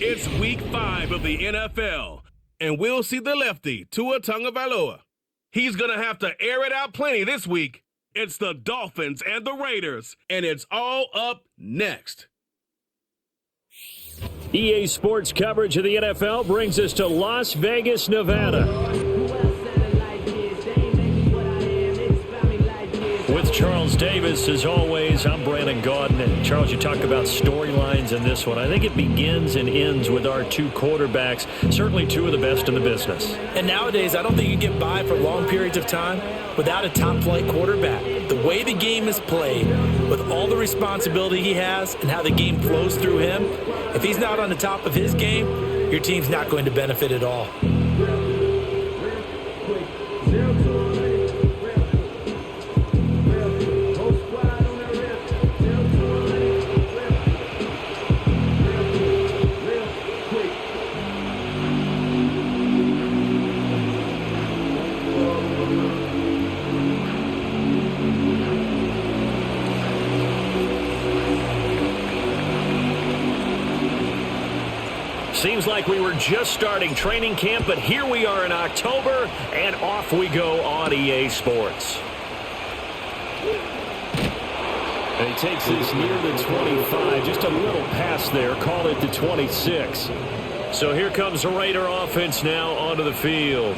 It's week 5 of the NFL, and we'll see the lefty, Tua Tagovailoa. He's going to have to air it out plenty this week. It's the Dolphins and the Raiders, and it's all up next. EA Sports coverage of the NFL brings us to Las Vegas, Nevada. With Charles Davis, as always, I'm Brandon Gaudin. And Charles, you talk about storylines in this one. I think it begins and ends with our two quarterbacks, certainly two of the best in the business. And nowadays, I don't think you get by for long periods of time without a top-flight quarterback. The way the game is played, with all the responsibility he has and how the game flows through him, if he's not on the top of his game, your team's not going to benefit at all. Seems like we were just starting training camp, but here we are in October, and off we go on EA Sports. And he takes this near the 25, just a little pass there, call it the 26. So here comes the Raider offense now onto the field.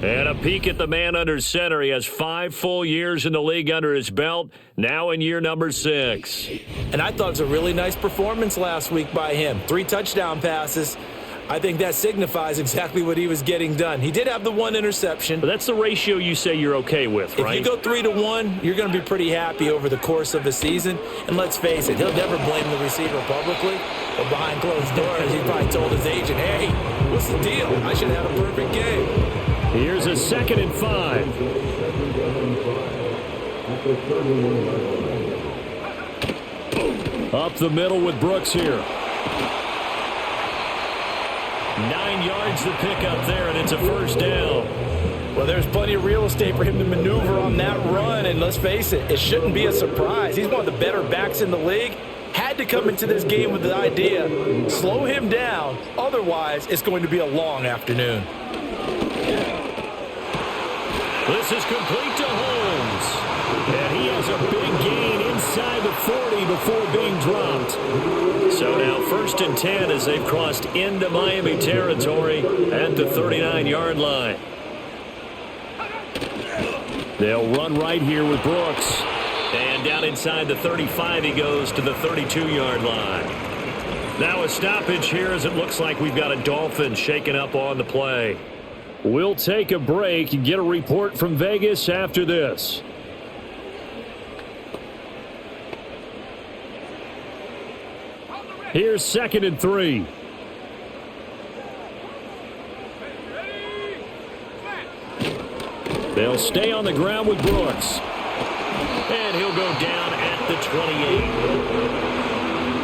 And a peek at the man under center. He has 5 full years in the league under his belt, now in year number 6. And I thought it was a really nice performance last week by him. 3 touchdown passes. I think that signifies exactly what he was getting done. He did have the 1 interception. But that's the ratio you say you're okay with, right? If you go 3-1, you're going to be pretty happy over the course of the season. And let's face it, he'll never blame the receiver publicly. But behind closed doors, he probably told his agent, hey, what's the deal? I should have had a perfect game. Here's a 2nd and 5. Up the middle with Brooks here. 9 yards to pick up there, and it's a first down. Well, there's plenty of real estate for him to maneuver on that run, and let's face it, it shouldn't be a surprise. He's one of the better backs in the league. Had to come into this game with the idea, slow him down, otherwise it's going to be a long afternoon. This is complete to Holmes. And he has a big gain inside the 40 before being dropped. So now 1st and 10 as they've crossed into Miami territory at the 39-yard line. They'll run right here with Brooks. And down inside the 35 he goes to the 32-yard line. Now a stoppage here as it looks like we've got a Dolphin shaken up on the play. We'll take a break and get a report from Vegas after this. Here's 2nd and 3. They'll stay on the ground with Brooks. And he'll go down at the 28.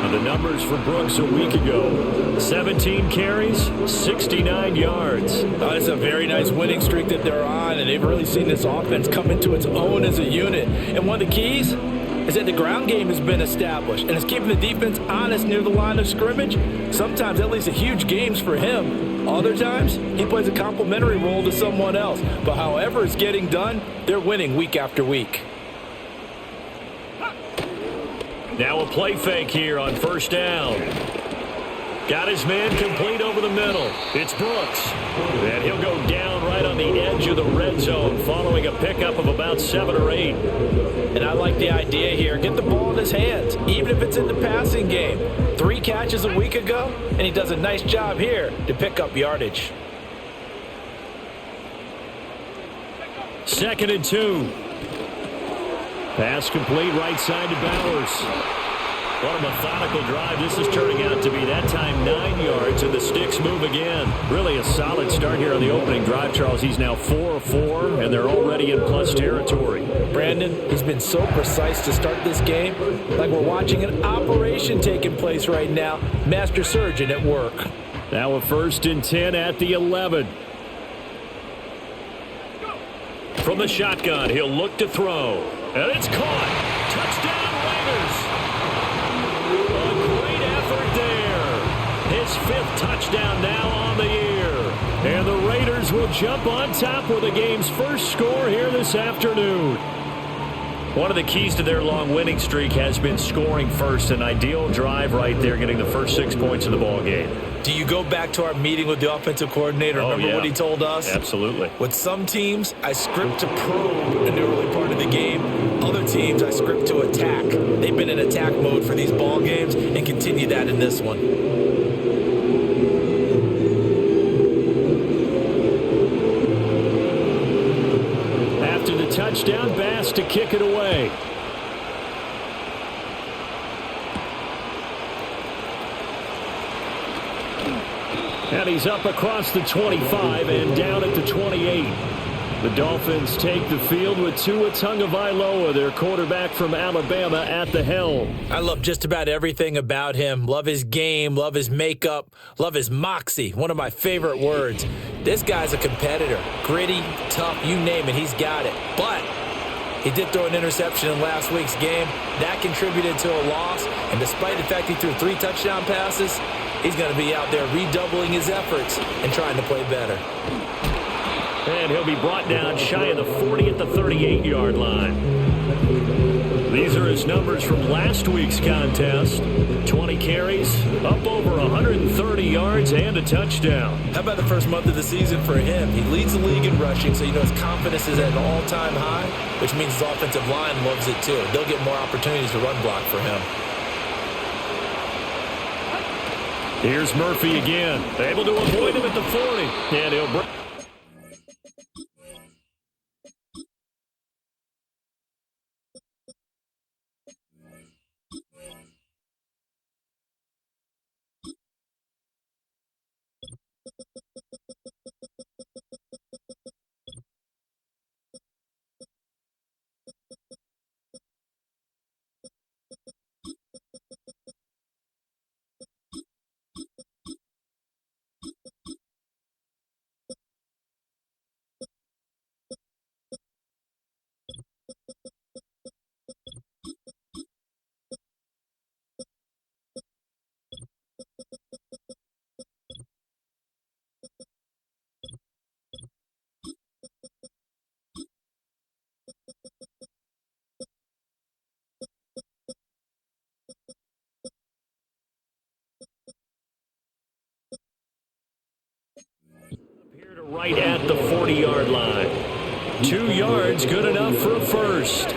The numbers for Brooks a week ago: 17 carries, 69 yards. It's a very nice winning streak that they're on, and they've really seen this offense come into its own as a unit. And one of the keys is that the ground game has been established, and it's keeping the defense honest near the line of scrimmage. Sometimes that leads to huge games for him. Other times, he plays a complementary role to someone else. But however it's getting done, they're winning week after week. Now a play fake here on 1st down. Got his man complete over the middle. It's Brooks. And he'll go down right on the edge of the red zone following a pickup of about 7 or 8. And I like the idea here. Get the ball in his hands, even if it's in the passing game. 3 catches a week ago, and he does a nice job here to pick up yardage. 2nd and 2. Pass complete right side to Bowers. What a methodical drive this is turning out to be. That time 9 yards, and the sticks move again. Really a solid start here on the opening drive, Charles. He's now 4 of 4, and they're already in plus territory. Brandon, he's been so precise to start this game, like we're watching an operation taking place right now. Master surgeon at work. Now a 1st and 10 at the 11. From the shotgun, he'll look to throw. And it's caught. Touchdown, Raiders. A great effort there. His jump on top with the game's first score here this afternoon. One of the keys to their long winning streak has been scoring first. An ideal drive right there, getting the first 6 points of the ball game. Do you go back to our meeting with the offensive coordinator? Remember what he told us? Absolutely. With some teams, I script to probe in the early part of the game. Other teams, I script to attack. They've been in attack mode for these ball games and continue that in this one. Touchdown, Bass to kick it away. And he's up across the 25 and down at the 28. The Dolphins take the field with Tua Tagovailoa, their quarterback from Alabama, at the helm. I love just about everything about him. Love his game, love his makeup, love his moxie, one of my favorite words. This guy's a competitor. Gritty, tough, you name it, he's got it. But he did throw an interception in last week's game. That contributed to a loss. And despite the fact he threw 3 touchdown passes, he's going to be out there redoubling his efforts and trying to play better. And he'll be brought down shy of the 40 at the 38-yard line. These are his numbers from last week's contest. 20 carries, up over 130 yards, and a touchdown. How about the first month of the season for him? He leads the league in rushing, so you know his confidence is at an all-time high, which means his offensive line loves it too. They'll get more opportunities to run block for him. Here's Murphy again. Able to avoid him at the 40. And he'll break. Right at the 40-yard line. 2 yards, good enough for a first.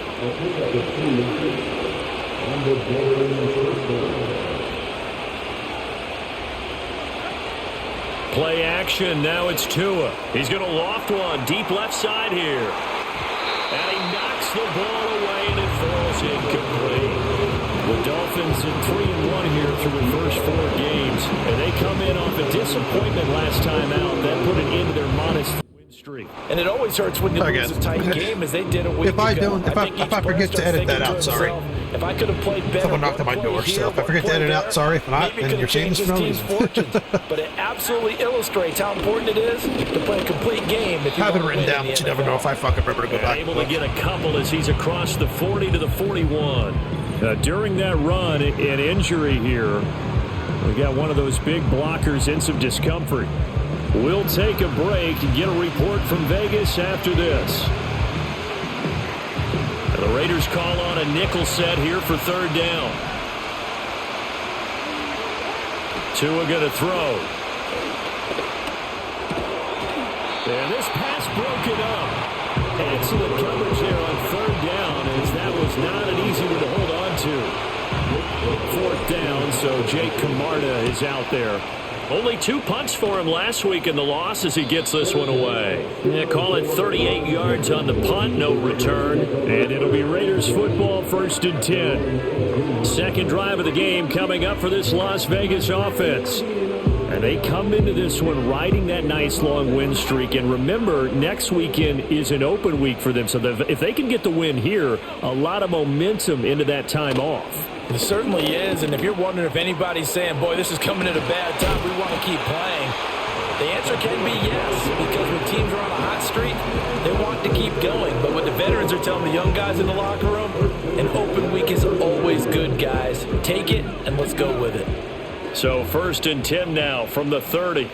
Play action, now it's Tua. He's going to loft one, deep left side here. And he knocks the ball away and it falls incomplete. The Dolphins in 3-1 here through the first 4 games. And they come in off a disappointment last time out. That put an end to their modest win streak. And it always hurts when you lose a tight game as they did a week ago. If I forget to edit that out, sorry. If I could have played better, someone knocked on my door, so if I forget to edit out, sorry. If not, and you're seeing this from me. But it absolutely illustrates how important it is to play a complete game. If you have it written down, but you never know if I fucking remember to go back. Able to get a couple as he's across the 40 to the 41. During that run, an injury here. We got one of those big blockers in some discomfort. We'll take a break and get a report from Vegas after this. And the Raiders call on a nickel set here for 3rd down. Tua going to throw. And this pass broken up. Excellent coverage there on 3rd down, as that was not an easy one to hold on to. 4th down, so Jake Camarda is out there. Only 2 punts for him last week in the loss as he gets this one away. Yeah, call it 38 yards on the punt, no return. And it'll be Raiders football, 1st and 10. Second drive of the game coming up for this Las Vegas offense. And they come into this one riding that nice long win streak. And remember, next weekend is an open week for them. So if they can get the win here, a lot of momentum into that time off. It certainly is, and if you're wondering if anybody's saying, boy, this is coming at a bad time, we want to keep playing, the answer can be yes, because when teams are on a hot streak, they want to keep going. But what the veterans are telling the young guys in the locker room, an open week is always good, guys. Take it, and let's go with it. So 1st and 10 now from the 30.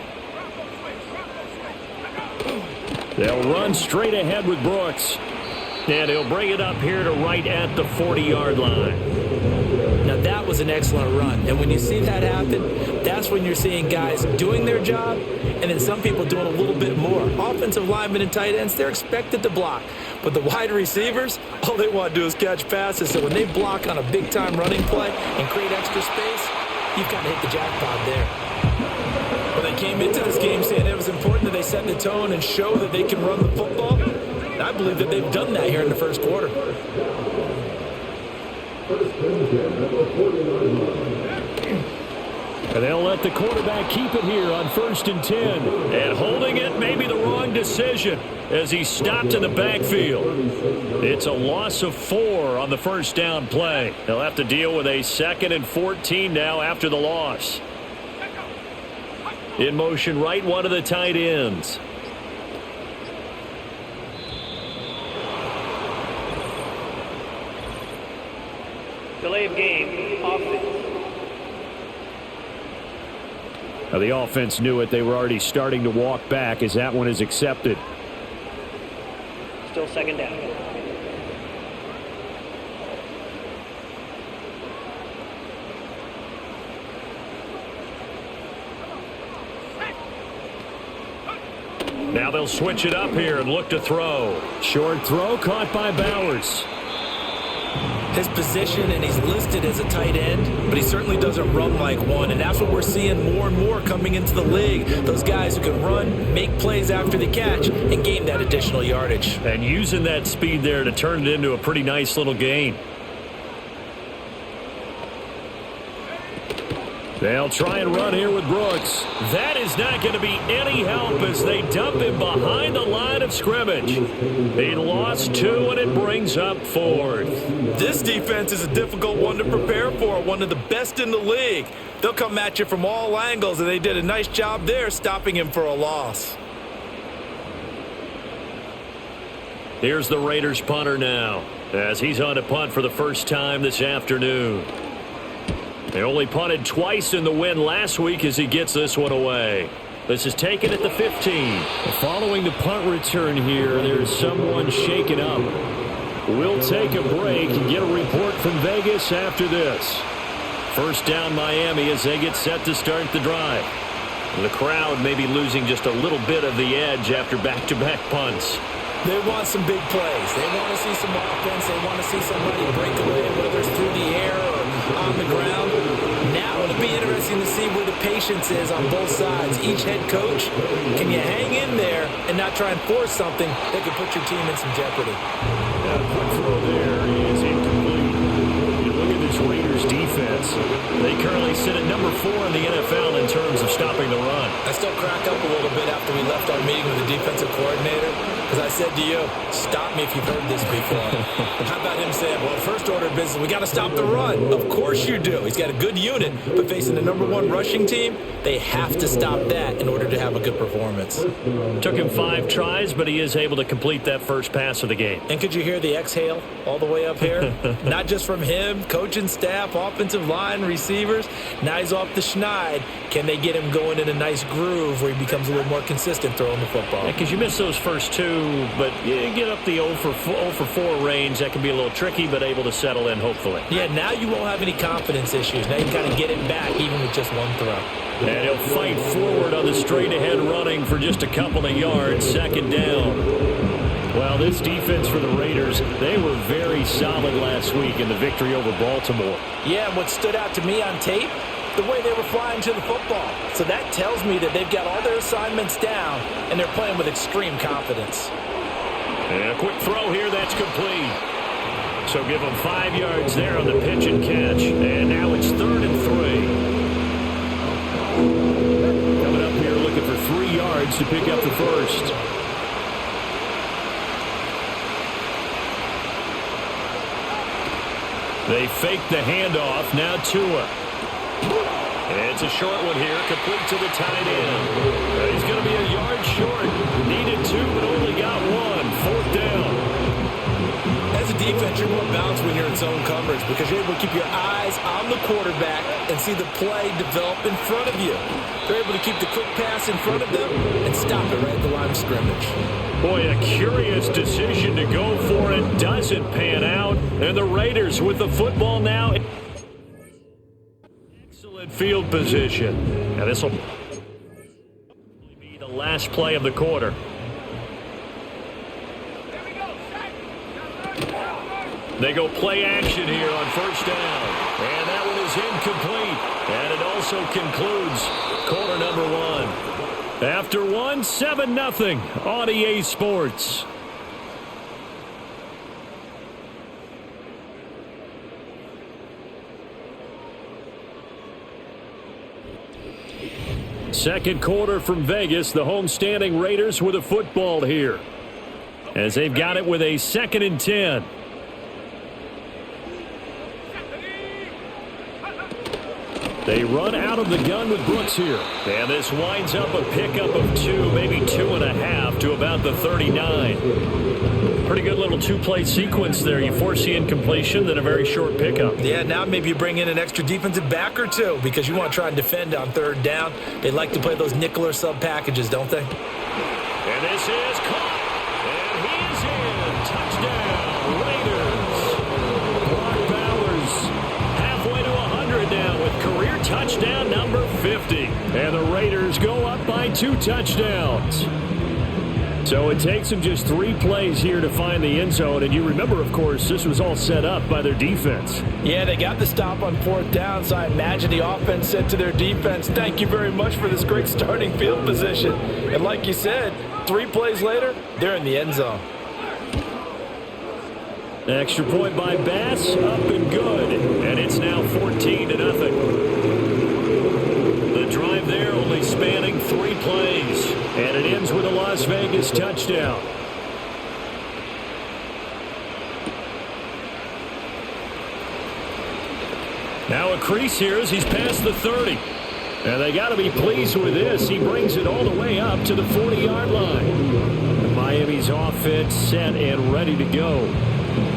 They'll run straight ahead with Brooks. And he'll bring it up here to right at the 40-yard line. Now that was an excellent run. And when you see that happen, that's when you're seeing guys doing their job and then some people doing a little bit more. Offensive linemen and tight ends, they're expected to block. But the wide receivers, all they want to do is catch passes. So when they block on a big-time running play and create extra space, you've got to hit the jackpot there. Well, they came into this game saying it was important that they set the tone and show that they can run the football. I believe that they've done that here in the first quarter. And they'll let the quarterback keep it here on 1st and 10. And holding it may be the wrong decision as he stopped in the backfield. It's a loss of 4 on the first down play. They'll have to deal with a 2nd and 14 now after the loss. In motion right, one of the tight ends. Delay of game, offense. Now the offense knew it. They were already starting to walk back as that one is accepted. Still 2nd down. Now they'll switch it up here and look to throw. Short throw caught by Bowers. His position, and he's listed as a tight end, but he certainly doesn't run like one, and that's what we're seeing more and more coming into the league. Those guys who can run, make plays after the catch, and gain that additional yardage. And using that speed there to turn it into a pretty nice little gain. They'll try and run here with Brooks. That is not going to be any help as they dump him behind the line of scrimmage. He lost 2, and it brings up 4th. This defense is a difficult one to prepare for, one of the best in the league. They'll come at you from all angles, and they did a nice job there stopping him for a loss. Here's the Raiders punter now as he's on to punt for the first time this afternoon. They only punted twice in the win last week as he gets this one away. This is taken at the 15. Following the punt return here, there's someone shaken up. We'll take a break and get a report from Vegas after this. First down Miami as they get set to start the drive. The crowd may be losing just a little bit of the edge after back-to-back punts. They want some big plays. They want to see some offense. They want to see somebody break away, whether it's through the air or on the ground. Now it'll be interesting to see where the patience is on both sides. Each head coach, can you hang in there and not try and force something that could put your team in some jeopardy? That quick throw there is incomplete. You look at this Raiders defense. They currently sit at number 4 in the NFL in terms of stopping the run. I still crack up a little bit after we left our meeting with the defensive coordinator. Because I said to you, stop me if you've heard this before. How about him saying, well, first order of business, we got to stop the run. Of course you do. He's got a good unit, but facing the number 1 rushing team, they have to stop that in order to have a good performance. Took him 5 tries, but he is able to complete that first pass of the game. And could you hear the exhale all the way up here? Not just from him, coaching staff, offensive line, receivers. Now he's off the schneid. Can they get him going in a nice groove where he becomes a little more consistent throwing the football? Because you miss those first 2, but you get up the 0 for 4 range. That can be a little tricky, but able to settle in, hopefully. Yeah, now you won't have any confidence issues. Now you kind of get it back, even with just 1 throw. And he'll fight forward on the straight-ahead running for just a couple of yards. 2nd down. Well, this defense for the Raiders, they were very solid last week in the victory over Baltimore. Yeah, and what stood out to me on tape, the way they were flying to the football. So that tells me that they've got all their assignments down, and they're playing with extreme confidence. And a quick throw here, that's complete. So give them 5 yards there on the pitch and catch. And now it's 3rd and 3. Coming up here looking for 3 yards to pick up the first. They fake the handoff. Now Tua. And it's a short one here, complete to the tight end. He's going to be a yard short. Needed 2, but only got 1. 4th down. As a defense, you're more balanced when you're in zone coverage because you're able to keep your eyes on the quarterback and see the play develop in front of you. They're able to keep the quick pass in front of them and stop it right at the line of scrimmage. Boy, a curious decision to go for it. Doesn't pan out. And the Raiders with the football now. Excellent field position. And this will be the last play of the quarter. They go play action here on first down. And that one is incomplete. And it also concludes quarter number one. After one, 7-0 on EA Sports. Second quarter from Vegas. The homestanding Raiders with a football here, as they've got it with a 2nd and 10. They run out of the gun with Brooks here. And this winds up a pickup of 2, maybe 2.5 to about the 39. Pretty good little two-play sequence there. You force the incompletion, then a very short pickup. Yeah, now maybe you bring in an extra defensive back or two because you want to try and defend on third down. They like to play those nickel or sub packages, don't they? And this is caught. And he is in. Touchdown, Raiders. Brock Bowers halfway to 100 now with career touchdown number 50. And the Raiders go up by 2 touchdowns. So it takes them just 3 plays here to find the end zone. And you remember, of course, this was all set up by their defense. Yeah, they got the stop on 4th down, so I imagine the offense said to their defense, thank you very much for this great starting field position. And like you said, 3 plays later, they're in the end zone. Extra point by Bass, up and good. And it's now 14-0. The drive there only spanning 3 plays. And it ends with a Las Vegas touchdown. Now a crease here as he's past the 30. And they got to be pleased with this. He brings it all the way up to the 40-yard line. Miami's offense set and ready to go.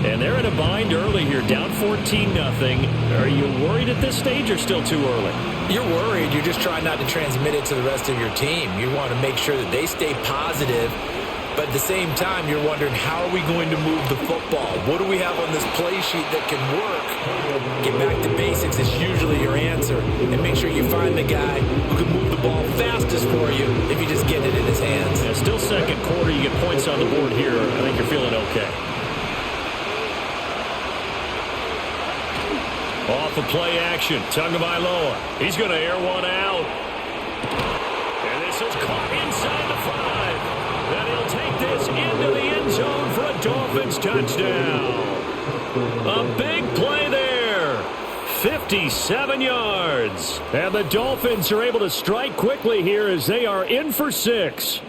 And they're in a bind early here, down 14-0. Are you worried at this stage or still too early? You're worried. You're just trying not to transmit it to the rest of your team. You want to make sure that they stay positive. But at the same time, you're wondering, how are we going to move the football? What do we have on this play sheet that can work? Get back to basics is usually your answer. And make sure you find the guy who can move the ball fastest for you if you just get it in his hands. Yeah, still second quarter. You get points on the board here. I think you're feeling okay. Off of play action, Tagovailoa. He's going to air one out. And this is caught inside the 5. And he'll take this into the end zone for a Dolphins touchdown. A big play there. 57 yards. And the Dolphins are able to strike quickly here as they are in for 6.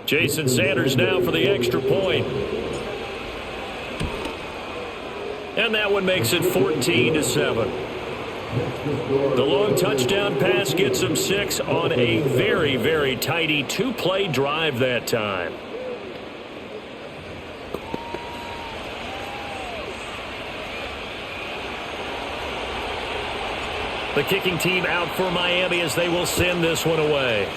Jason Sanders now for the extra point. And that one makes it 14-7. The long touchdown pass gets them 6 on a very, very tidy 2-play drive that time. The kicking team out for Miami as they will send this one away.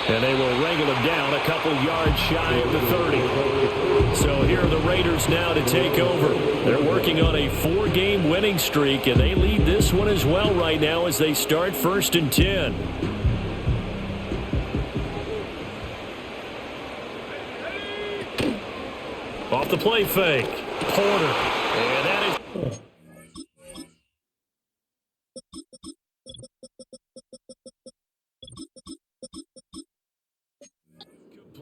And they will wrangle him down a couple yards shy of the 30. So here are the Raiders now to take over. They're working on a 4-game winning streak, and they lead this one as well right now as they start 1st and 10. Off the play fake. Porter. And that is...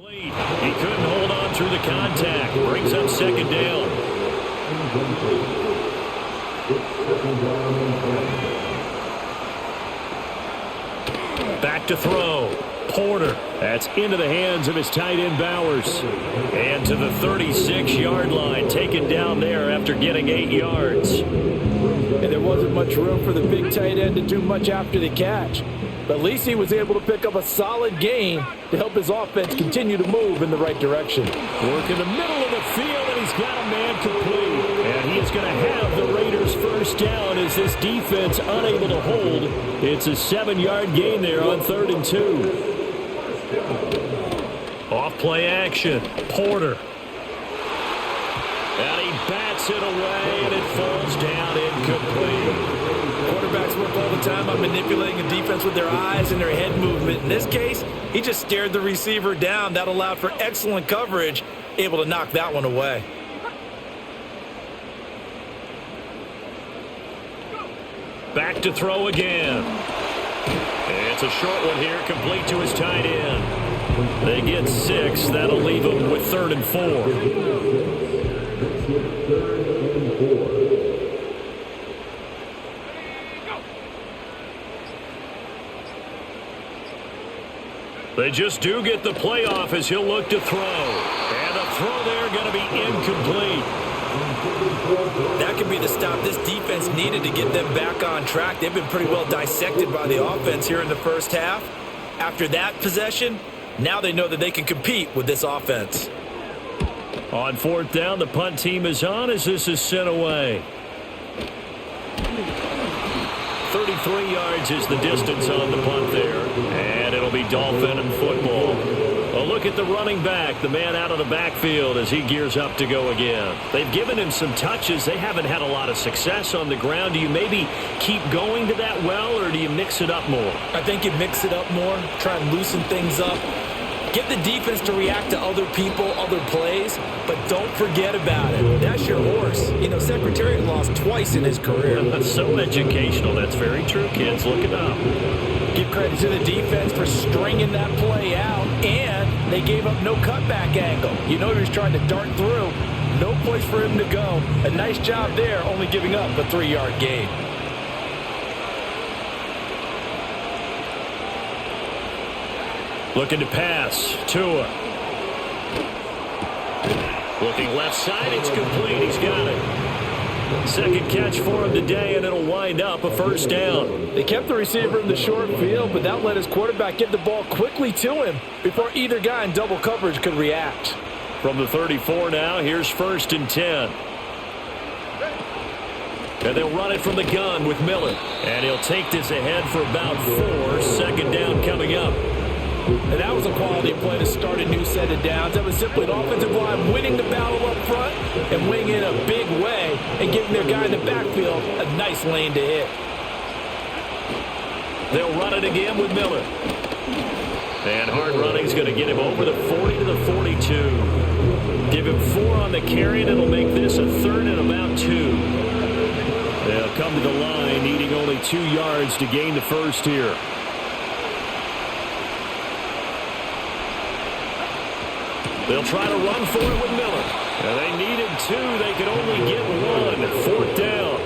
He couldn't hold on through the contact. Brings up 2nd down. Back to throw. Porter. That's into the hands of his tight end, Bowers. And to the 36-yard line, taken down there after getting 8 yards. And there wasn't much room for the big tight end to do much after the catch. But at least he was able to pick up a solid gain to help his offense continue to move in the right direction. Work in the middle of the field, and he's got a man complete. And he is going to have the Raiders first down as this defense unable to hold. It's a 7-yard gain there on 3rd and 2. Off play action. Porter. And he bats it away, and it falls down incomplete. Quarterbacks work all the time on manipulating a defense with their eyes and their head movement. In this case, he just stared the receiver down. That allowed for excellent coverage, able to knock that one away. Back to throw again. It's a short one here, complete to his tight end. They get 6. That'll leave them with 3rd and 4. They just do get the playoff as he'll look to throw. And the throw there going to be incomplete. That could be the stop this defense needed to get them back on track. They've been pretty well dissected by the offense here in the first half. After that possession, now they know that they can compete with this offense. On 4th down, the punt team is on as this is sent away. 33 yards is the distance on the punt there. And it'll be Dolphin and football. A look at the running back, the man out of the backfield as he gears up to go again. They've given him some touches. They haven't had a lot of success on the ground. Do you maybe keep going to that well, or do you mix it up more? I think you mix it up more, try and loosen things up. Get the defense to react to other people, other plays, but don't forget about it. That's your horse. You know, Secretariat lost twice in his career. That's so educational. That's very true, kids. Look it up. Give credit to the defense for stringing that play out, and they gave up no cutback angle. You know he was trying to dart through. No place for him to go. A nice job there, only giving up a 3-yard gain. Looking to pass. Tua. Looking left side. It's complete. He's got it. Second catch for him today, and it'll wind up a first down. They kept the receiver in the short field, but that let his quarterback get the ball quickly to him before either guy in double coverage could react. From the 34 now, here's 1st and 10. And they'll run it from the gun with Miller. And he'll take this ahead for about 4. Second down coming up. And that was a quality play to start a new set of downs. That was simply an offensive line winning the battle up front and winning in a big way and giving their guy in the backfield a nice lane to hit. They'll run it again with Miller. And hard running is going to get him over the 40 to the 42. Give him 4 on the carry, and it'll make this a 3rd and about 2. They'll come to the line needing only 2 yards to gain the first here. They'll try to run for it with Miller. And they needed 2. They could only get 1. 4th down.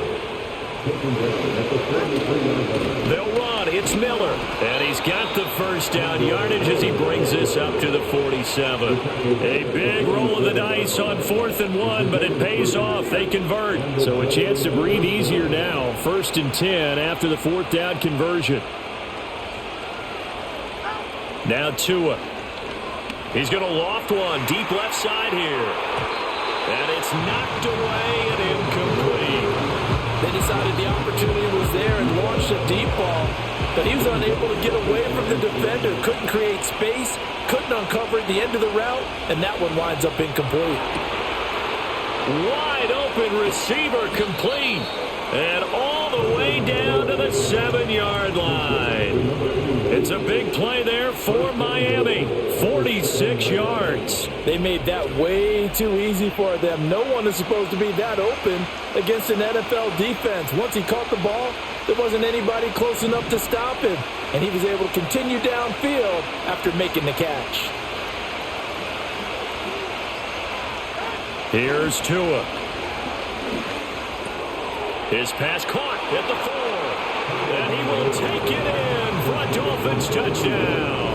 They'll run. It's Miller. And he's got the first down yardage as he brings this up to the 47. A big roll of the dice on 4th and 1, but it pays off. They convert. So a chance to breathe easier now. 1st and 10 after the 4th down conversion. Now Tua. He's going to loft one deep left side here. And it's knocked away and incomplete. They decided the opportunity was there and launched a deep ball, but he was unable to get away from the defender, couldn't create space, couldn't uncover at the end of the route, and that one winds up incomplete. Wide open receiver complete. And all the way down to the 7-yard line. It's a big play there for Miami. 46 yards. They made that way too easy for them. No one is supposed to be that open against an NFL defense. Once he caught the ball, there wasn't anybody close enough to stop him. And he was able to continue downfield after making the catch. Here's Tua. His pass caught at the 4. And he will take it in for a Dolphins touchdown.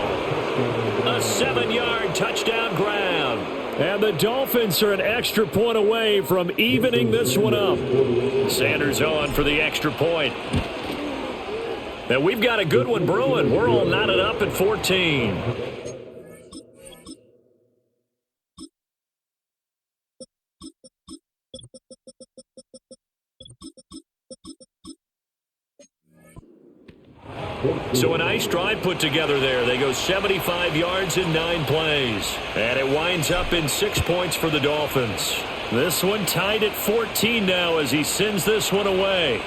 A 7-yard touchdown grab. And the Dolphins are an extra point away from evening this one up. Sanders on for the extra point. And we've got a good one brewing. We're all knotted up at 14. So a nice drive put together there. They go 75 yards in 9 plays. And it winds up in 6 points for the Dolphins. This one tied at 14 now as he sends this one away.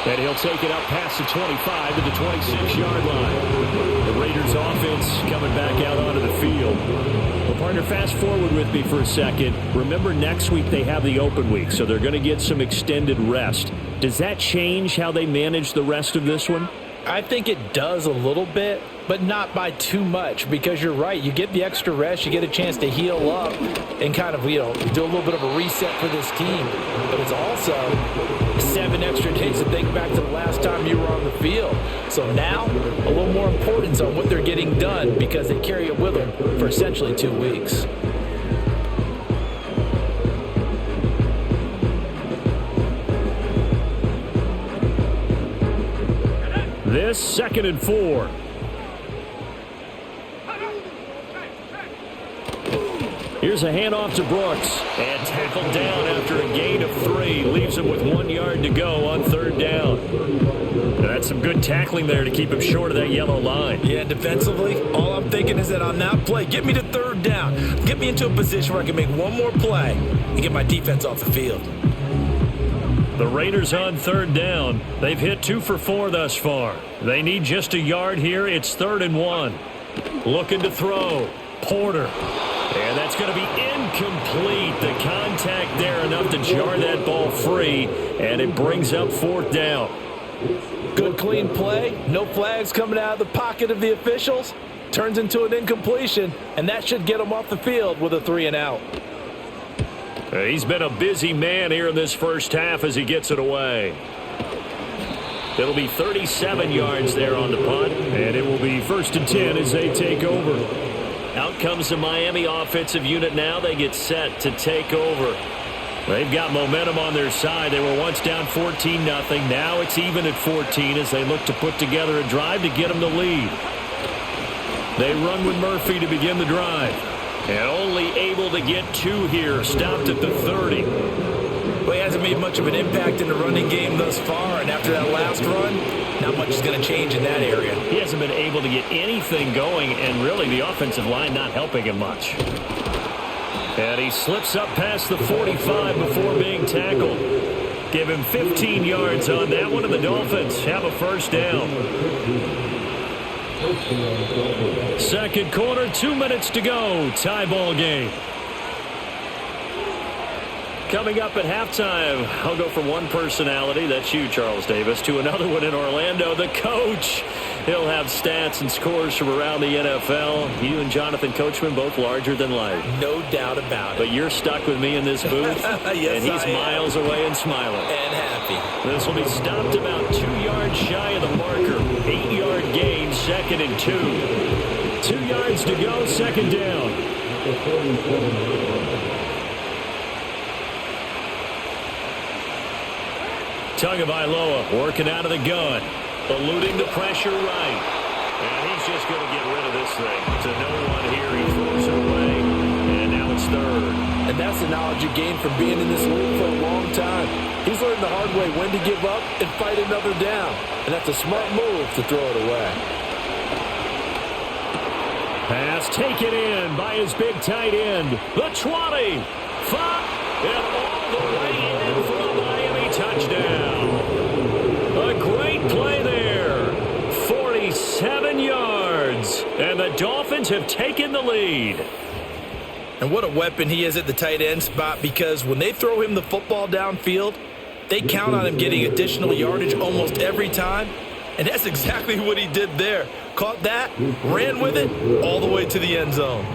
And he'll take it up past the 25 to the 26-yard line. The Raiders offense coming back out onto the field. Well, partner, fast forward with me for a second. Remember, next week they have the open week, so they're going to get some extended rest. Does that change how they manage the rest of this one? I think it does a little bit, but not by too much, because you're right. You get the extra rest, you get a chance to heal up and kind of, do a little bit of a reset for this team. But it's also 7 extra days to think back to the last time you were on the field. So now, a little more importance on what they're getting done because they carry it with them for essentially 2 weeks. This 2nd and 4. Here's a handoff to Brooks. And tackled down after a gain of 3. Leaves him with 1 yard to go on 3rd down. And that's some good tackling there to keep him short of that yellow line. Yeah, defensively, all I'm thinking is that on that play, get me to 3rd down. Get me into a position where I can make one more play and get my defense off the field. The Raiders on 3rd down. They've hit 2 for 4 thus far. They need just a yard here. It's 3rd and 1. Looking to throw. Porter. And that's going to be incomplete. The contact there enough to jar that ball free. And it brings up 4th down. Good clean play. No flags coming out of the pocket of the officials. Turns into an incompletion. And that should get them off the field with a 3 and out. He's been a busy man here in this first half as he gets it away. It'll be 37 yards there on the punt, and it will be 1st and 10 as they take over. Out comes the Miami offensive unit now. They get set to take over. They've got momentum on their side. They were once down 14-0. Now it's even at 14 as they look to put together a drive to get them the lead. They run with Murphy to begin the drive. And only able to get 2 here. Stopped at the 30. Well, he hasn't made much of an impact in the running game thus far. And after that last run, not much is going to change in that area. He hasn't been able to get anything going. And really the offensive line not helping him much. And he slips up past the 45 before being tackled. Give him 15 yards on that one. And the Dolphins have a 1st down. 2nd quarter, 2 minutes to go. Tie ball game. Coming up at halftime, I'll go from one personality, that's you, Charles Davis, to another one in Orlando, the coach. He'll have stats and scores from around the NFL. You and Jonathan Coachman, both larger than life. No doubt about it. But you're stuck with me in this booth, yes, and he's miles away and smiling. And happy. This will be stopped about 2 yards shy of the marker. 8-yard gain, 2nd and 2. 2 yards to go, 2nd down. Tagovailoa working out of the gun. Eluding the pressure right. And he's just going to get rid of this thing. To no one here. He throws it away. And now it's 3rd. And that's the knowledge you gain from being in this league for a long time. He's learned the hard way when to give up and fight another down. And that's a smart move to throw it away. Pass taken in by his big tight end. The 20. 5. And all the way in for a Miami touchdown. A great play there. 47 yards. And the Dolphins have taken the lead. And what a weapon he is at the tight end spot, because when they throw him the football downfield, they count on him getting additional yardage almost every time. And that's exactly what he did there. Caught that, ran with it, all the way to the end zone.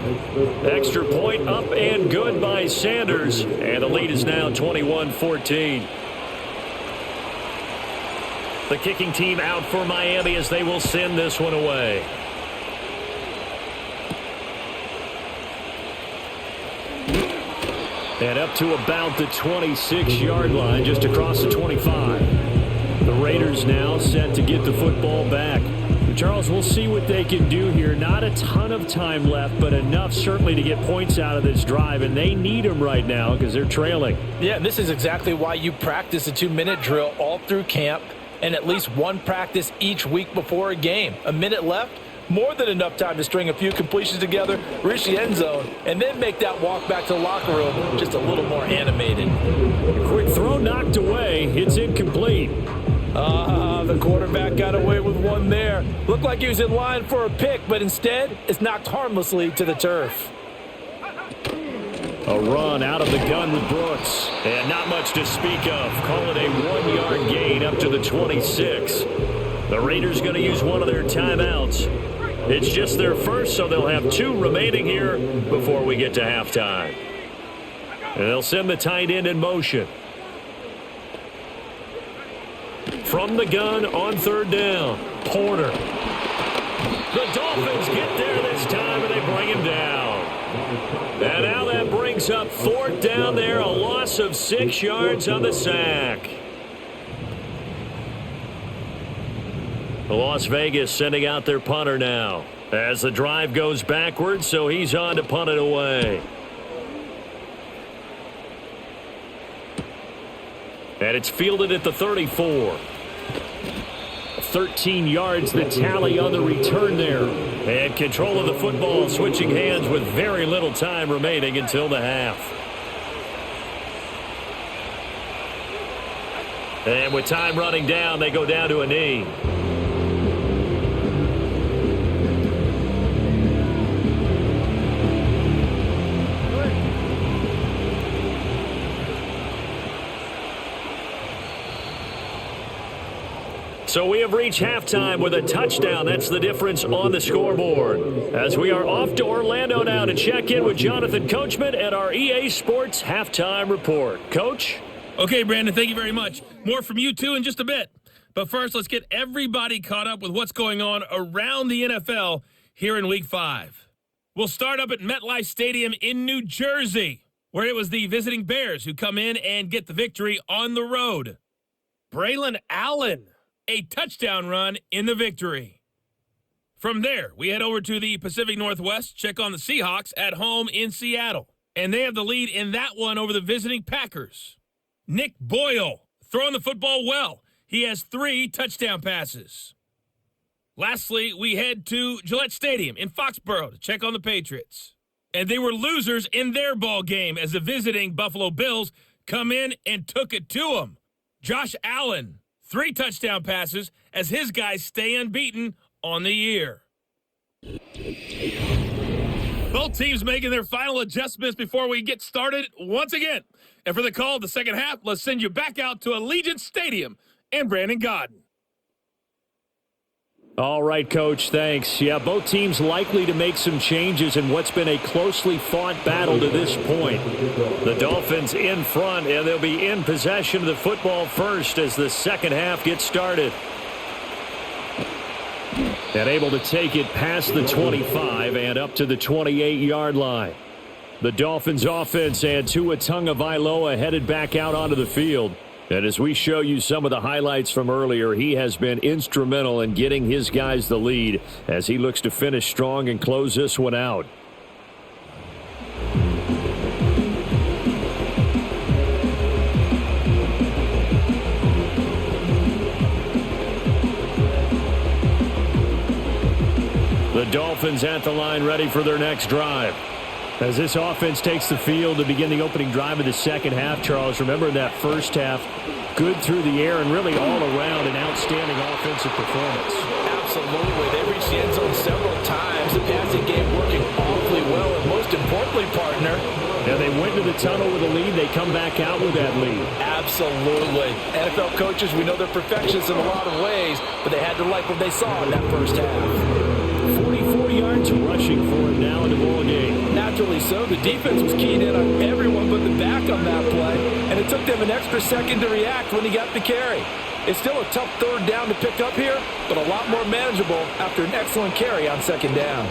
Extra point up and good by Sanders. And the lead is now 21-14. The kicking team out for Miami as they will send this one away. And up to about the 26-yard line, just across the 25. The Raiders now set to get the football back. Charles, we'll see what they can do here. Not a ton of time left, but enough certainly to get points out of this drive, and they need them right now because they're trailing. Yeah, this is exactly why you practice a 2-minute drill all through camp and at least one practice each week before a game. A minute left, more than enough time to string a few completions together, reach the end zone, and then make that walk back to the locker room just a little more animated. A quick throw knocked away. It's incomplete. The quarterback got away with one there. Looked like he was in line for a pick, but instead it's knocked harmlessly to the turf. A run out of the gun with Brooks. And not much to speak of. Call it a 1-yard gain up to the 26. The Raiders going to use one of their timeouts. It's just their first, so they'll have 2 remaining here before we get to halftime. And they'll send the tight end in motion. From the gun on 3rd down, Porter. The Dolphins get there this time, and they bring him down. And now that brings up 4th down there, a loss of 6 yards on the sack. Las Vegas sending out their punter now as the drive goes backwards, so he's on to punt it away. And it's fielded at the 34. 13 yards the tally on the return there. And control of the football switching hands with very little time remaining until the half. And with time running down, they go down to a knee. So we have reached halftime with a touchdown. That's the difference on the scoreboard. As we are off to Orlando now to check in with Jonathan Coachman at our EA Sports Halftime Report. Coach? Okay, Brandon, thank you very much. More from you, too, in just a bit. But first, let's get everybody caught up with what's going on around the NFL here in Week 5. We'll start up at MetLife Stadium in New Jersey, where it was the visiting Bears who come in and get the victory on the road. Braylon Allen, a touchdown run in the victory. From there, we head over to the Pacific Northwest, check on the Seahawks at home in Seattle. And they have the lead in that one over the visiting Packers. Nick Boyle throwing the football well. He has 3 touchdown passes. Lastly, we head to Gillette Stadium in Foxborough to check on the Patriots. And they were losers in their ball game as the visiting Buffalo Bills come in and took it to them. Josh Allen, 3 touchdown passes as his guys stay unbeaten on the year. Both teams making their final adjustments before we get started once again. And for the call of the second half, let's send you back out to Allegiant Stadium and Brandon Godden. All right, Coach, thanks. Yeah, both teams likely to make some changes in what's been a closely fought battle to this point. The Dolphins in front, and they'll be in possession of the football first as the second half gets started. And able to take it past the 25 and up to the 28-yard line. The Dolphins offense and Tua Tagovailoa headed back out onto the field. And as we show you some of the highlights from earlier, he has been instrumental in getting his guys the lead as he looks to finish strong and close this one out. The Dolphins at the line ready for their next drive. As this offense takes the field to begin the opening drive of the second half, Charles, remember in that first half, good through the air and really all around an outstanding offensive performance. Absolutely. They reached the end zone several times. The passing game working awfully well, and most importantly, partner, and they went to the tunnel with a lead. They come back out with that lead. Absolutely. NFL coaches, we know they're perfectionists in a lot of ways, but they had to like what they saw in that first half. 44 yards rushing for him now in the ball game. Naturally so. The defense was keyed in on everyone but the back on that play, and it took them an extra second to react when he got the carry. It's still a tough third down to pick up here, but a lot more manageable after an excellent carry on second down.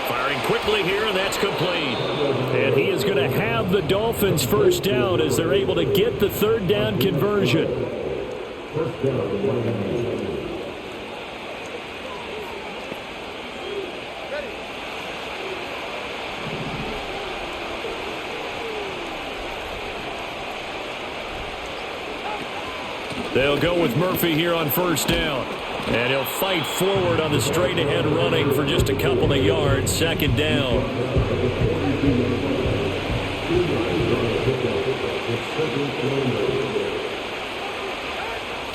Fire Firing quickly here, and that's complete. And he is going to have the Dolphins first down as they're able to get the third down conversion. They'll go with Murphy here on first down. And he'll fight forward on the straight-ahead running for just a couple of yards. Second down.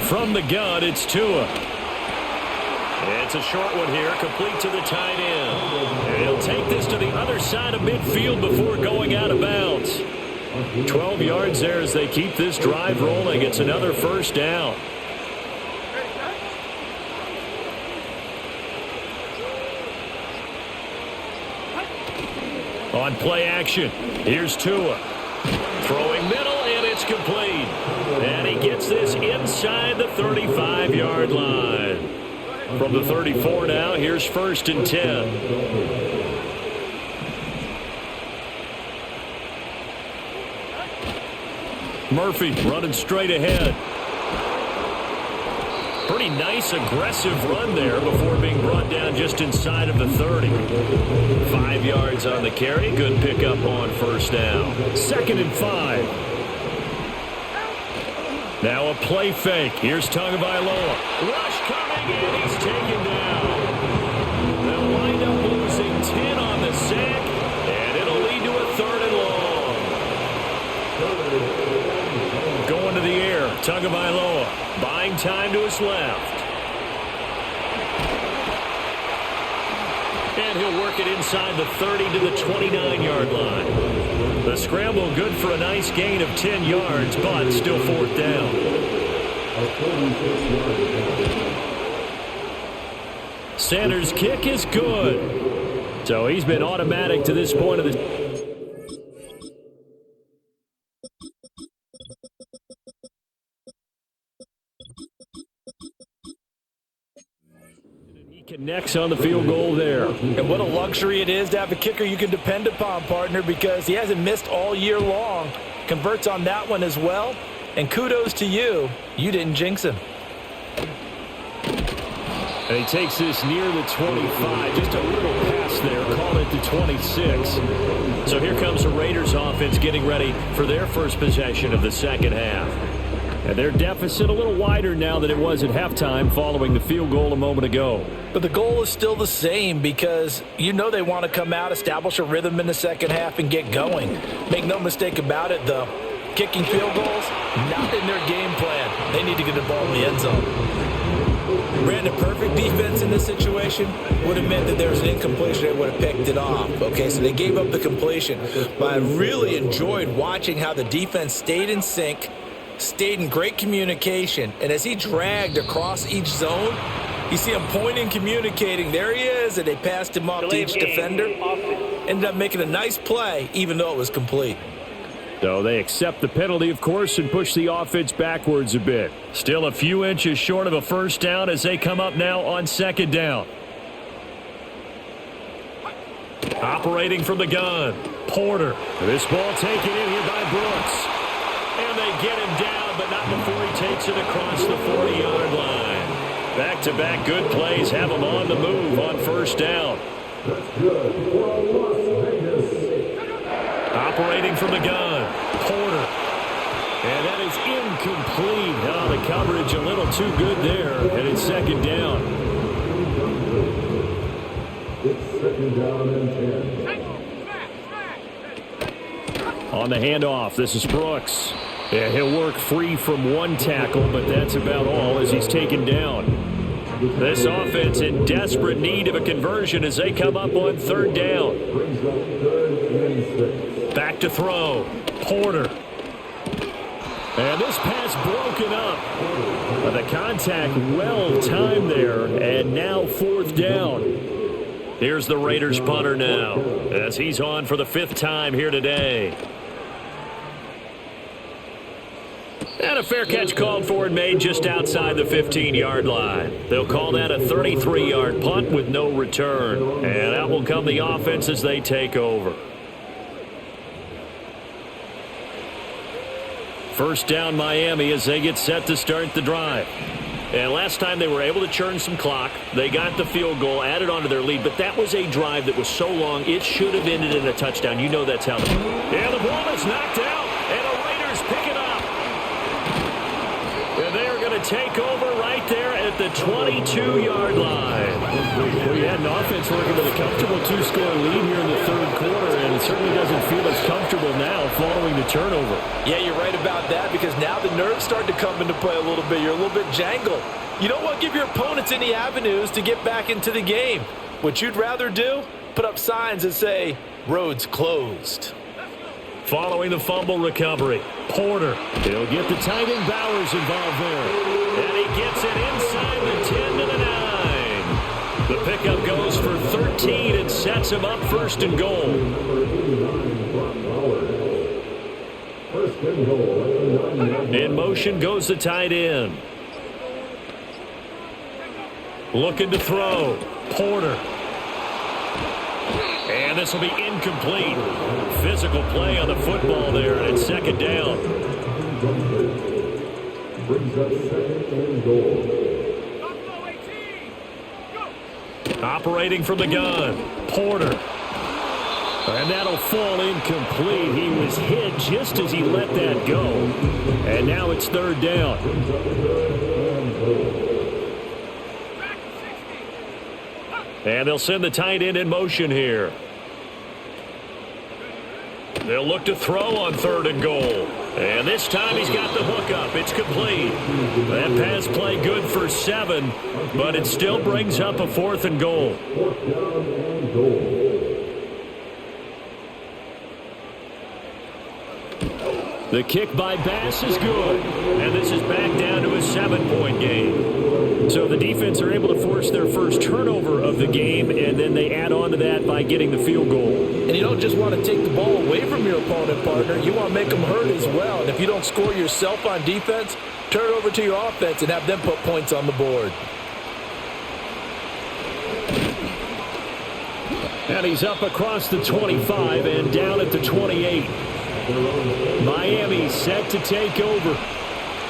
From the gun, it's Tua. It's a short one here, complete to the tight end. And he'll take this to the other side of midfield before going out of bounds. 12 yards there as they keep this drive rolling. It's another first down. On play action, here's Tua. Throwing middle, and it's complete. And he gets this inside the 35-yard line. From the 34 now, here's first and 10. Murphy running straight ahead. Pretty nice, aggressive run there before being brought down just inside of the 30. 5 yards on the carry. Good pickup on first down. Second and 5. Now a play fake. Here's Tagovailoa. Rush coming in. He's taken down. They'll wind up losing 10 on the sack, and it'll lead to a third and long. Going to the air. Tagovailoa. Buying time to his left. And he'll work it inside the 30 to the 29-yard line. The scramble good for a nice gain of 10 yards, but still fourth down. Sanders' kick is good. So he's been automatic to this point of the connects on the field goal there. And what a luxury it is to have a kicker you can depend upon, partner, because he hasn't missed all year long. Converts on that one as well. And kudos to you. You didn't jinx him. And he takes this near the 25. Just a little pass there. Call it the 26. So here comes the Raiders offense getting ready for their first possession of the second half. And their deficit a little wider now than it was at halftime following the field goal a moment ago. But the goal is still the same because you know they want to come out, establish a rhythm in the second half, and get going. Make no mistake about it, though. Kicking field goals, not in their game plan. They need to get the ball in the end zone. Brandon, perfect defense in this situation would have meant that there was an incompletion. They would have picked it off. Okay, so they gave up the completion. But I really enjoyed watching how the defense stayed in sync, stayed in great communication, and as he dragged across each zone, you see him pointing, communicating. There he is, and they passed him off to each defender. Ended up making a nice play, even though it was complete. So they accept the penalty, of course, and push the offense backwards a bit. Still a few inches short of a first down as they come up now on second down. Operating from the gun, Porter. This ball taken in here by Brooks. And they get him down, but not before he takes it across the 40-yard line. Back-to-back good plays have him on the move on first down. Operating from the gun, Porter. And that is incomplete. Oh, the coverage a little too good there, and it's second down. It's second down and 10. On the handoff, this is Brooks. Yeah, he'll work free from one tackle, but that's about all as he's taken down. This offense in desperate need of a conversion as they come up on third down. Back to throw. Porter. And this pass broken up. But the contact well timed there, and now fourth down. Here's the Raiders punter now as he's on for the fifth time here today. And a fair catch called for and made just outside the 15-yard line. They'll call that a 33-yard punt with no return. And out will come the offense as they take over. First down Miami as they get set to start the drive. And last time they were able to churn some clock. They got the field goal, added on to their lead, but that was a drive that was so long it should have ended in a touchdown. You know that's how. And the ball is knocked out, and the Raiders pick it up. And they are going to take over right there at the 22-yard line. Well, you had an offense working with a comfortable 2-score lead here in the third quarter, and it certainly doesn't feel as comfortable now following the turnover. Yeah, you're right about that because now the nerves start to come into play a little bit. You're a little bit jangled. You don't want to give your opponents any avenues to get back into the game. What you'd rather do, put up signs that say, roads closed. Following the fumble recovery, Porter. He'll get the tight end Bowers involved there. And he gets it inside the 10 to the 9. The pickup goes for 13 and sets him up first and goal. In motion goes the tight end. Looking to throw. Porter. And this will be incomplete. Physical play on the football there, and it's second down. Brings up second and goal. Operating from the gun. Porter. And that'll fall incomplete. He was hit just as he let that go. And now it's third down. And they'll send the tight end in motion here. They'll look to throw on third and goal. And this time he's got the hook up. It's complete. That pass play good for 7, but it still brings up a fourth and goal. Fourth down and goal. The kick by Bass is good. And this is back down to a 7-point game. So the defense are able to force their first turnover of the game, and then they add on to that by getting the field goal. And you don't just want to take the ball away from your opponent, partner. You want to make them hurt as well. And if you don't score yourself on defense, turn it over to your offense and have them put points on the board. And he's up across the 25 and down at the 28. Miami set to take over.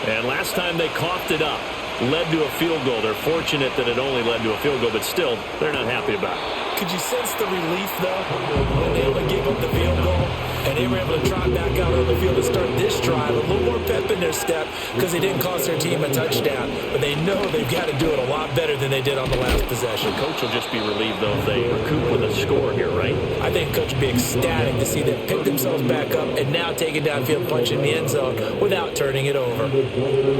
And last time they coughed it up, led to a field goal. They're fortunate that it only led to a field goal, but still, they're not happy about it. Could you sense the relief, though, when they only gave up the field goal and they were able to trot back out on the field to start this drive? A little more pep in their step because they didn't cost their team a touchdown. But they know they've got to do it a lot better than they did on the last possession. The coach will just be relieved, though, if they recoup with a score here, right? I think coach will be ecstatic to see them pick themselves back up and now take it downfield, punch in the end zone without turning it over.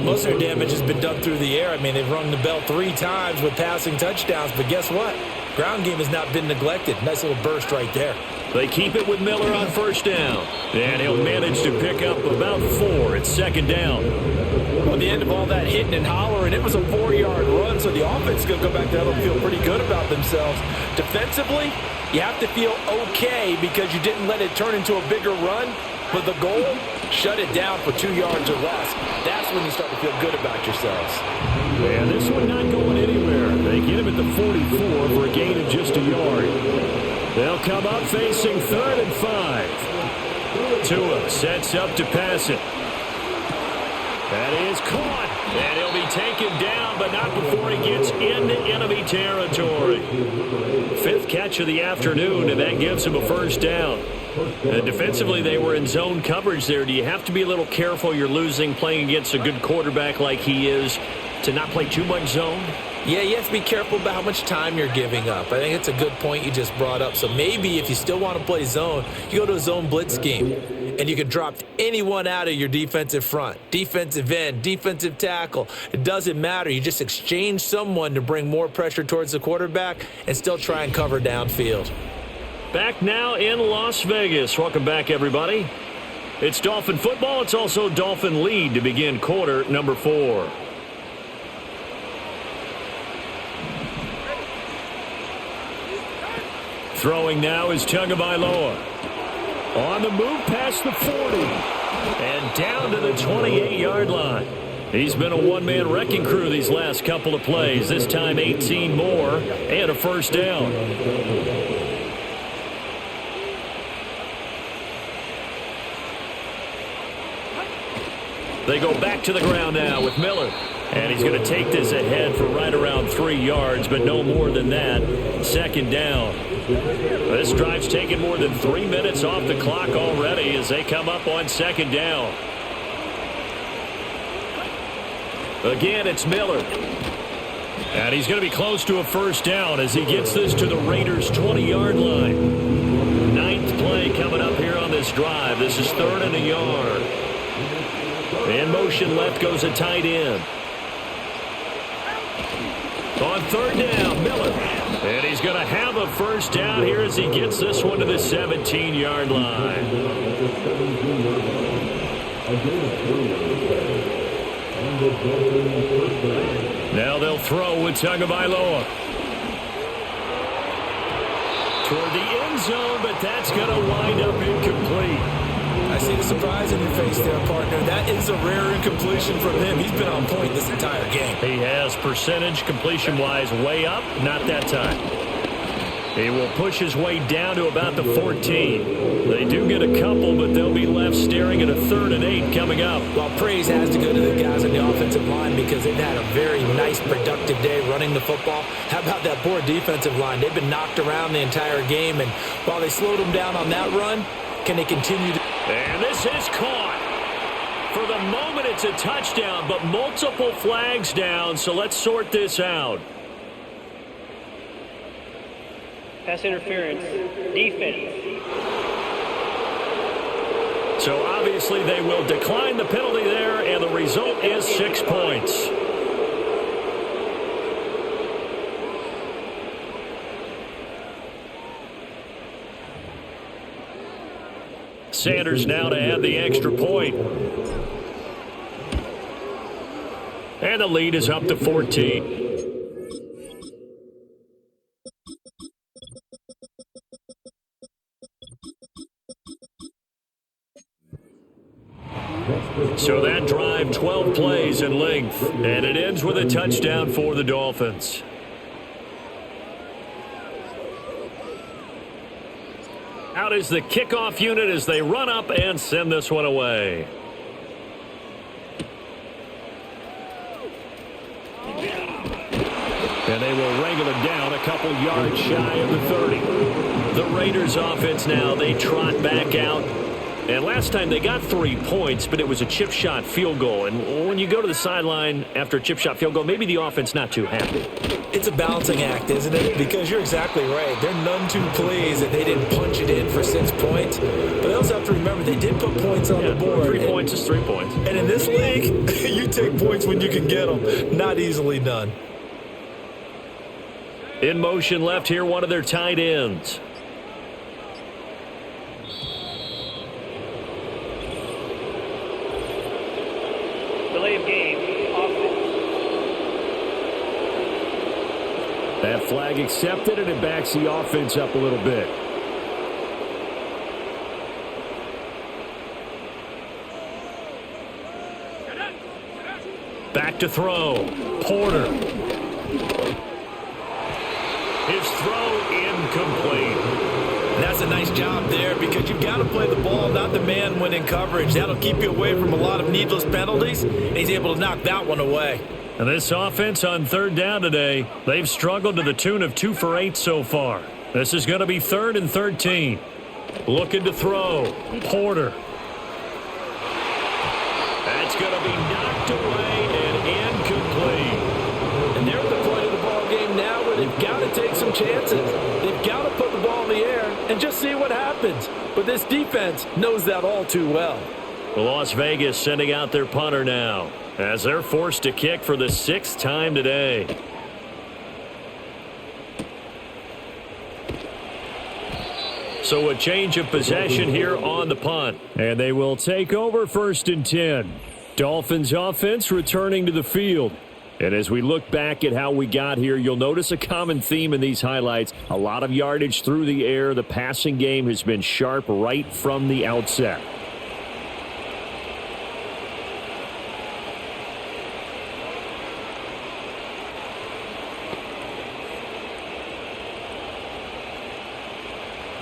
Most of their damage has been done through the air. I mean, they've rung the bell 3 times with passing touchdowns, but guess what? Ground game has not been neglected. Nice little burst right there. They keep it with Miller on first down. And he'll manage to pick up about 4 at second down. Well, at the end of all that hitting and hollering, it was a 4-yard run, so the offense is going to go back there and feel pretty good about themselves. Defensively, you have to feel okay because you didn't let it turn into a bigger run. But the goal, shut it down for 2 yards or less. That's when you start to feel good about yourselves. And this one not going anywhere. They get him at the 44 for a gain of just a yard. They'll come up facing 3rd and 5. Tua sets up to pass it. That is caught. And he'll be taken down, but not before he gets into enemy territory. 5th catch of the afternoon, and that gives him a first down. Defensively, they were in zone coverage there. Do you have to be a little careful? You're losing playing against a good quarterback like he is to not play too much zone? Yeah, you have to be careful about how much time you're giving up. I think it's a good point you just brought up. So maybe if you still want to play zone, you go to a zone blitz scheme. And you can drop anyone out of your defensive front, defensive end, defensive tackle. It doesn't matter. You just exchange someone to bring more pressure towards the quarterback and still try and cover downfield. Back now in Las Vegas. Welcome back, everybody. It's Dolphin football. It's also Dolphin lead to begin quarter number 4. Throwing now is Tagovailoa. On the move past the 40. And down to the 28-yard line. He's been a one-man wrecking crew these last couple of plays. This time 18 more and a first down. They go back to the ground now with Miller. And he's going to take this ahead for right around 3 yards, but no more than that. Second down. This drive's taken more than 3 minutes off the clock already as they come up on second down. Again, it's Miller. And he's going to be close to a first down as he gets this to the Raiders' 20-yard line. Ninth play coming up here on this drive. This is 3rd and a yard. In motion left goes a tight end. On 3rd down, Miller. And he's going to have a first down here as he gets this one to the 17-yard line. Now they'll throw with Tagovailoa. Toward the end zone, but that's going to wind up incomplete. I see the surprise in your face there, partner. That is a rare incompletion from him. He's been on point this entire game. He has percentage completion-wise way up, not that time. He will push his way down to about the 14. They do get a couple, but they'll be left staring at a 3rd and 8 coming up. Well, praise has to go to the guys on the offensive line because they've had a very nice, productive day running the football. How about that poor defensive line? They've been knocked around the entire game, and while they slowed them down on that run, can they continue to... And this is caught. For the moment, it's a touchdown, but multiple flags down, so let's sort this out. Pass interference. Defense. So obviously they will decline the penalty there, and the result is 6 points. Sanders now to add the extra point. And the lead is up to 14. So that drive, 12 plays in length, and it ends with a touchdown for the Dolphins. Out is the kickoff unit as they run up and send this one away. And they will wrangle it down a couple yards shy of the 30. The Raiders offense now, they trot back out. And last time they got 3 points, but it was a chip shot field goal. And when you go to the sideline after a chip shot field goal, maybe the offense not too happy. It's a balancing act, isn't it? Because you're exactly right. They're none too pleased that they didn't punch it in for 6 points. But they also have to remember they did put points on the board. 3 points is 3 points. And in this league, you take points when you can get them. Not easily done. In motion left here, one of their tight ends. Delay of game. Offense. That flag accepted, and it backs the offense up a little bit. Back to throw. Porter. His throw incomplete. And that's a nice job there because you've got to play the ball, not the man when in coverage. That'll keep you away from a lot of needless penalties, and he's able to knock that one away. And this offense on 3rd down today, they've struggled to the tune of 2 for 8 so far. This is going to be 3rd and 13. Looking to throw. Porter. That's going to be knocked away and incomplete. And they're at the point of the ball game now where they've got to take some chances. They've got to put the ball in the air and just see what happens. But this defense knows that all too well. Las Vegas sending out their punter now as they're forced to kick for the 6th time today. So a change of possession here on the punt. And they will take over 1st and 10. Dolphins offense returning to the field. And as we look back at how we got here, you'll notice a common theme in these highlights. A lot of yardage through the air. The passing game has been sharp right from the outset.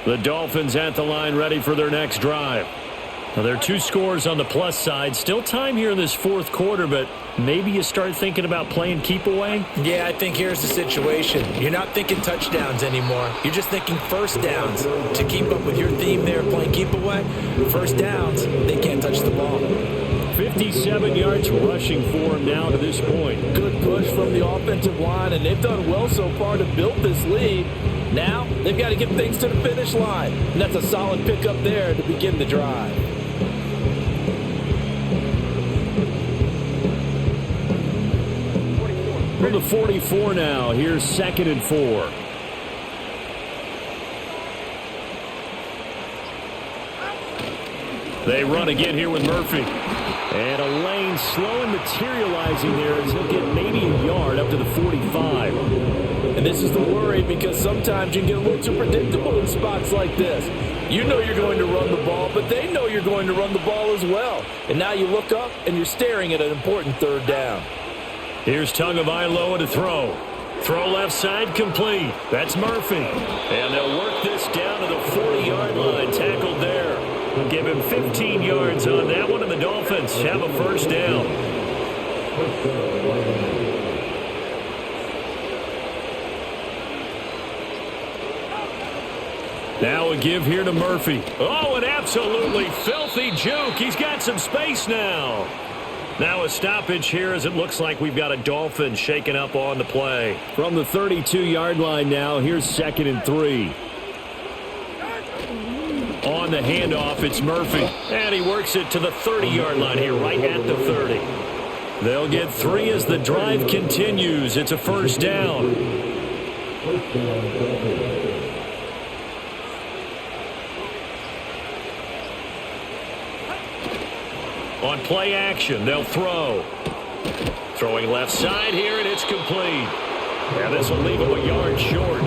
The Dolphins at the line ready for their next drive. Well, there are 2 scores on the plus side. Still time here in this fourth quarter, but maybe you start thinking about playing keep away? Yeah, I think here's the situation. You're not thinking touchdowns anymore. You're just thinking first downs. To keep up with your theme there, playing keep away, first downs, they can't touch the ball. 57 yards rushing for him now to this point. Good push from the offensive line, and they've done well so far to build this lead. Now, they've got to get things to the finish line. And that's a solid pickup there to begin the drive. From the 44 now, here's 2nd and 4. They run again here with Murphy. And a lane slow and materializing there as he'll get maybe a yard up to the 45. And this is the worry because sometimes you can get a little too predictable in spots like this. You know you're going to run the ball, but they know you're going to run the ball as well. And now you look up and you're staring at an important third down. Here's Tagovailoa to throw. Throw left side complete. That's Murphy. And they'll work this down to the 40-yard line. Tackled there. Give him 15 yards on that one, and the Dolphins have a first down. Now a give here to Murphy. Oh, an absolutely filthy juke. He's got some space now. Now a stoppage here as it looks like we've got a Dolphin shaken up on the play. From the 32-yard line now, here's 2nd and 3. On the handoff, it's Murphy. And he works it to the 30-yard line here, right at the 30. They'll get 3 as the drive continues. It's a first down. On play action, they'll throw. Throwing left side here, and it's complete. And this will leave him a yard short.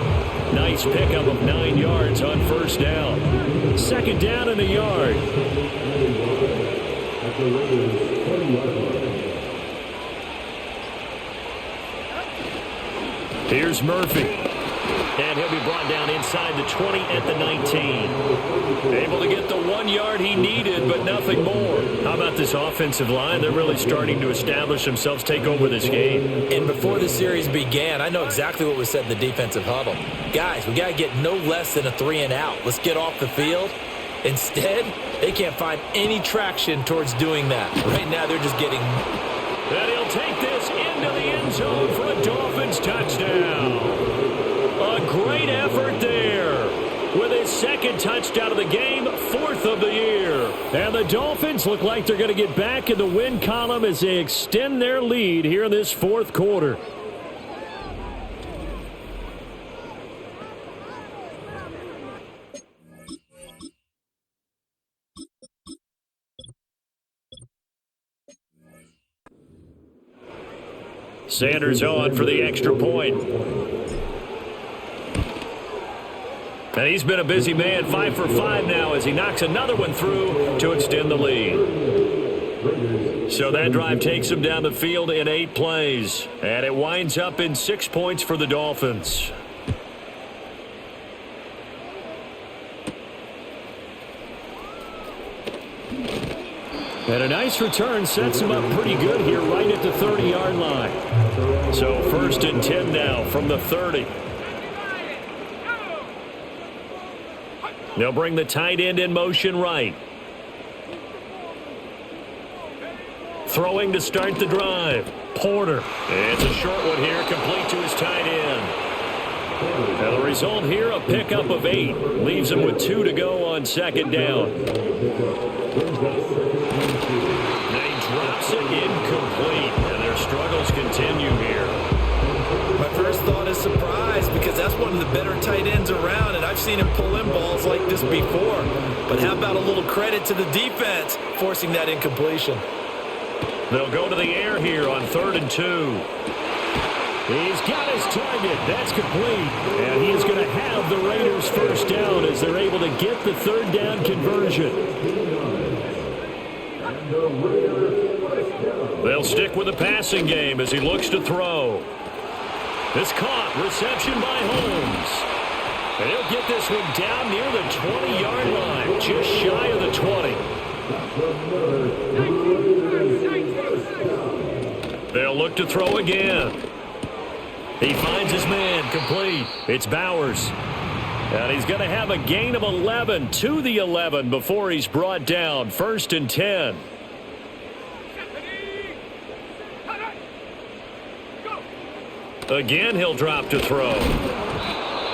Nice pickup of 9 yards on first down. 2nd down and a yard. Here's Murphy. And he'll be brought down inside the 20 at the 19. Able to get the 1 yard he needed, but nothing more. How about this offensive line? They're really starting to establish themselves, take over this game. And before the series began, I know exactly what was said in the defensive huddle. Guys, we got to get no less than a 3 and out. Let's get off the field. Instead, they can't find any traction towards doing that. Right now, they're just getting... And he'll take this into the end zone for a Dolphins touchdown. A great effort there with his 2nd touchdown of the game, 4th of the year. And the Dolphins look like they're going to get back in the win column as they extend their lead here in this 4th quarter. Sanders on for the extra point. And he's been a busy man, 5 for 5 now as he knocks another one through to extend the lead. So that drive takes him down the field in 8 plays. And it winds up in 6 points for the Dolphins. And a nice return sets him up pretty good here right at the 30-yard line. So 1st and 10 now from the 30. They'll bring the tight end in motion right. Throwing to start the drive. Porter. It's a short one here, complete to his tight end. And the result here, a pickup of 8. Leaves him with 2 to go on 2nd down. And he drops it incomplete. And their struggles continue here. My first thought is surprise because that's one of the better tight ends around, and I've seen him pull in balls like this before. But how about a little credit to the defense forcing that incompletion? They'll go to the air here on 3rd and 2. He's got his target. That's complete. And he is going to have the Raiders first down as they're able to get the third down conversion. They'll stick with the passing game as he looks to throw. It's caught. Reception by Holmes. And he'll get this one down near the 20-yard line, just shy of the 20. They'll look to throw again. He finds his man, complete. It's Bowers. And he's going to have a gain of 11 to the 11 before he's brought down. 1st and 10. Again, he'll drop to throw.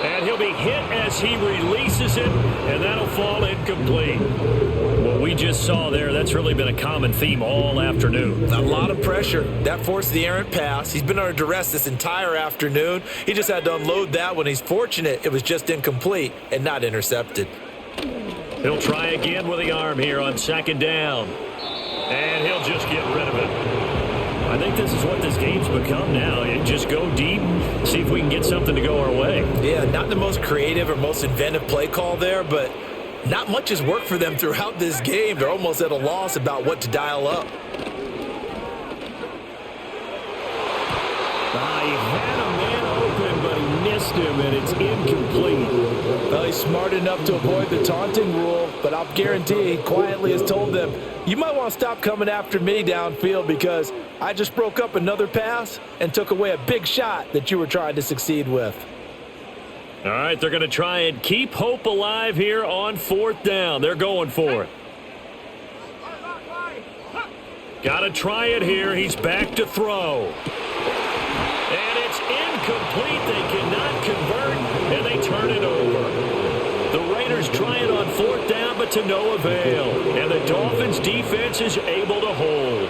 And he'll be hit as he releases it, and that'll fall incomplete. What we just saw there, that's really been a common theme all afternoon. A lot of pressure. That forced the errant pass. He's been under duress this entire afternoon. He just had to unload that one. He's fortunate it was just incomplete and not intercepted. He'll try again with the arm here on 2nd down. And he'll just get rid of it. I think this is what this game's become now. You just go deep, see if we can get something to go our way. Yeah, not the most creative or most inventive play call there, but not much has worked for them throughout this game. They're almost at a loss about what to dial up. He had a man open, but he missed him, and it's incomplete. Well, he's smart enough to avoid the taunting rule, but I'll guarantee he quietly has told them, you might want to stop coming after me downfield because I just broke up another pass and took away a big shot that you were trying to succeed with. All right, they're going to try and keep hope alive here on 4th down. They're going for it. Got to try it here. He's back to throw. And it's incomplete. They cannot convert, and they turn it over. The Raiders try it on 4th down, but to no avail. And the Dolphins defense is able to hold.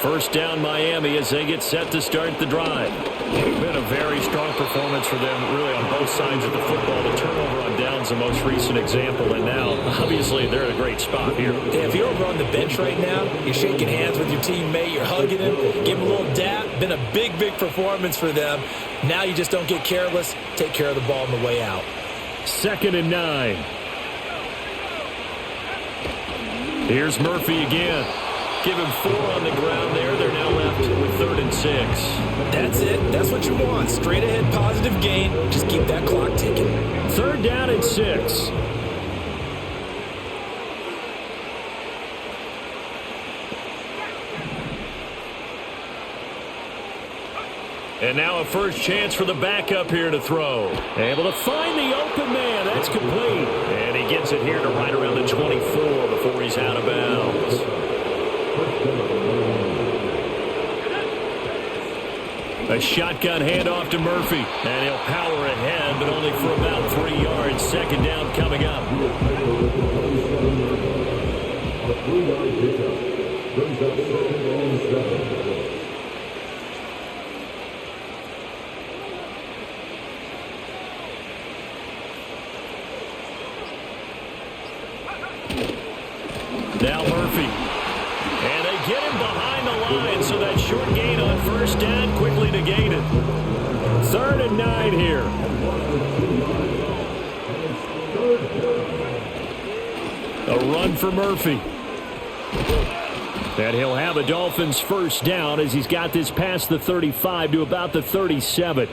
1st down Miami as they get set to start the drive. It's been a very strong performance for them really on both sides of the football. The turnover on downs the most recent example, and now obviously they're in a great spot here. Yeah, if you're over on the bench right now, you're shaking hands with your teammate, you're hugging him, give him a little dap. Been a big performance for them. Now you just don't get careless. Take care of the ball on the way out. 2nd and 9. Here's Murphy again. Give him 4 on the ground there. They're now left with 3rd and 6. That's it. That's what you want. Straight ahead positive gain. Just keep that clock ticking. 3rd down and 6. And now a first chance for the backup here to throw. Able to find the open man. That's complete. And he gets it here to right around the 24 before he's out of bounds. A shotgun handoff to Murphy. And he'll power ahead, but only for about 3 yards. 2nd down coming up. A 3-yard pickup brings up 2nd and 7. Now Murphy. And they get him behind the line, so that short gain on 1st down quickly negated. 3rd and 9 here. A run for Murphy. And he'll have a Dolphins first down as he's got this past the 35 to about the 37.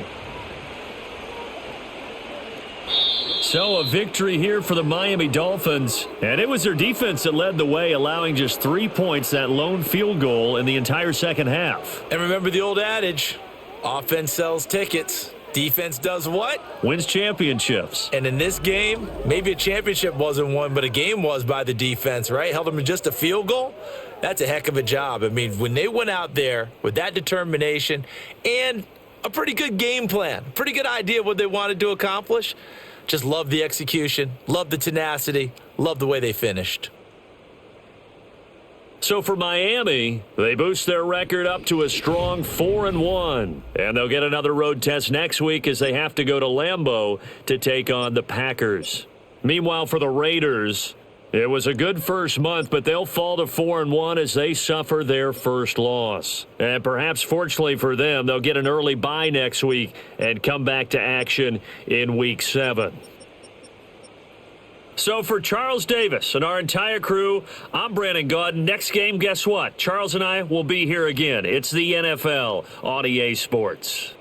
So a victory here for the Miami Dolphins. And it was their defense that led the way, allowing just 3 points, that lone field goal in the entire second half. And remember the old adage, offense sells tickets. Defense does what? Wins championships. And in this game, maybe a championship wasn't won, but a game was by the defense, right? Held them to just a field goal. That's a heck of a job. I mean, when they went out there with that determination and a pretty good game plan, pretty good idea of what they wanted to accomplish, just love the execution, love the tenacity, love the way they finished. So for Miami, they boost their record up to a strong 4-1. And they'll get another road test next week as they have to go to Lambeau to take on the Packers. Meanwhile, for the Raiders, It was a good first month, but they'll fall to 4-1 as they suffer their first loss. And perhaps fortunately for them, they'll get an early bye next week and come back to action in Week 7. So for Charles Davis and our entire crew, I'm Brandon Gaudin. Next game, guess what? Charles and I will be here again. It's the NFL on EA Sports.